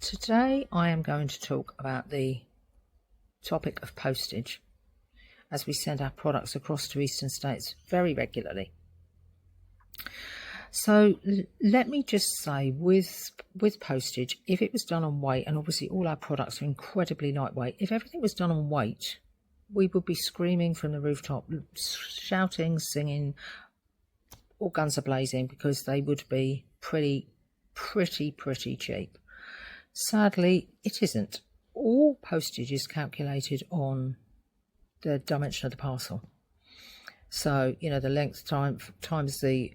Today I am going to talk about the topic of postage, as we send our products across to eastern states very regularly. So let me just say, with postage, if it was done on weight, and obviously all our products are incredibly lightweight, if everything was done on weight, we would be screaming from the rooftop, shouting, singing, all guns are blazing, because they would be pretty cheap. Sadly, it isn't. All postage is calculated on the dimension of the parcel. So, you know, the length times the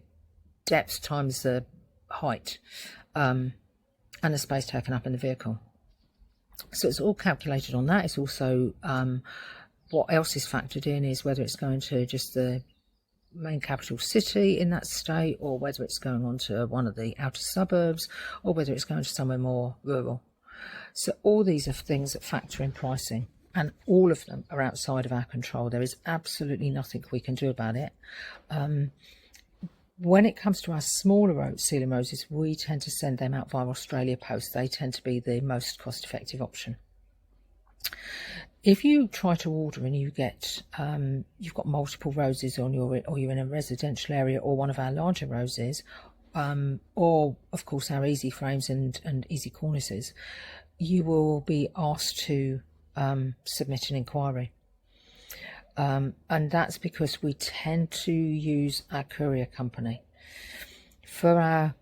depth times the height, and the space taken up in the vehicle. So it's all calculated on that. It's also what else is factored in is whether it's going to just the main capital city in that state, or whether it's going on to one of the outer suburbs, or whether it's going to somewhere more rural. So all these are things that factor in pricing, and all of them are outside of our control. There is absolutely nothing we can do about it. When it comes to our smaller ceiling roses, we tend to send them out via Australia Post. They tend to be the most cost-effective option. If you try to order and you get you've got multiple roses on or you're in a residential area, or one of our larger roses, or of course our easy frames and easy cornices, you will be asked to submit an inquiry. And that's because we tend to use our courier company. For our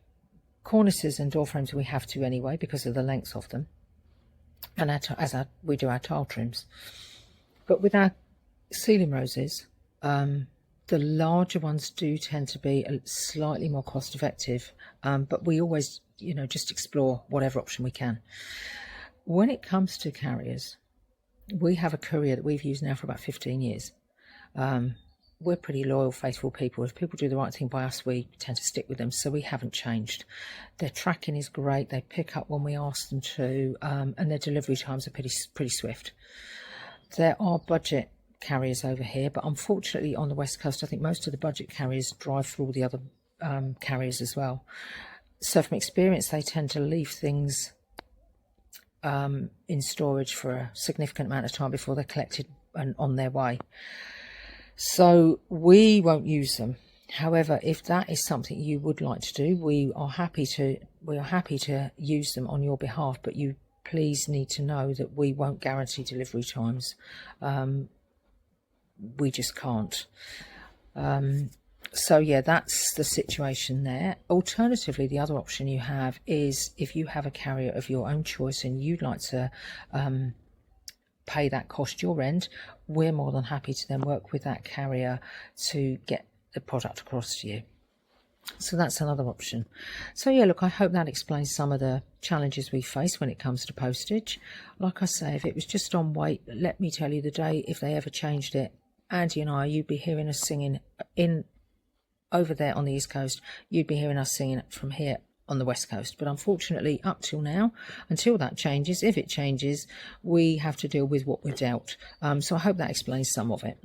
cornices and door frames, we have to anyway, because of the length of them, and we do our tile trims. But with our ceiling roses, the larger ones do tend to be slightly more cost effective, but we always, you know, just explore whatever option we can. When it comes to carriers, we have a courier that we've used now for about 15 years. We're pretty loyal, faithful people. If people do the right thing by us, we tend to stick with them, so we haven't changed. Their tracking is great. They pick up when we ask them to, and their delivery times are pretty swift. There are budget carriers over here, but unfortunately on the West Coast, I think most of the budget carriers drive through all the other carriers as well. So from experience, they tend to leave things in storage for a significant amount of time before they're collected and on their way. So we won't use them. However, if that is something you would like to do, we are happy to use them on your behalf, but you please need to know that we won't guarantee delivery times. We just can't. So yeah, that's the situation there. Alternatively, the other option you have is, if you have a carrier of your own choice and you'd like to pay that cost your end, we're more than happy to then work with that carrier to get the product across to you. So that's another option. So yeah, look, I hope that explains some of the challenges we face when it comes to postage. Like I say, if it was just on weight, let me tell you, the day if they ever changed it, Andy and I, you'd be hearing us singing over there on the East Coast, you'd be hearing us singing from here on the West Coast. But unfortunately, up till now, until that changes, if it changes, we have to deal with what we're dealt. So I hope that explains some of it.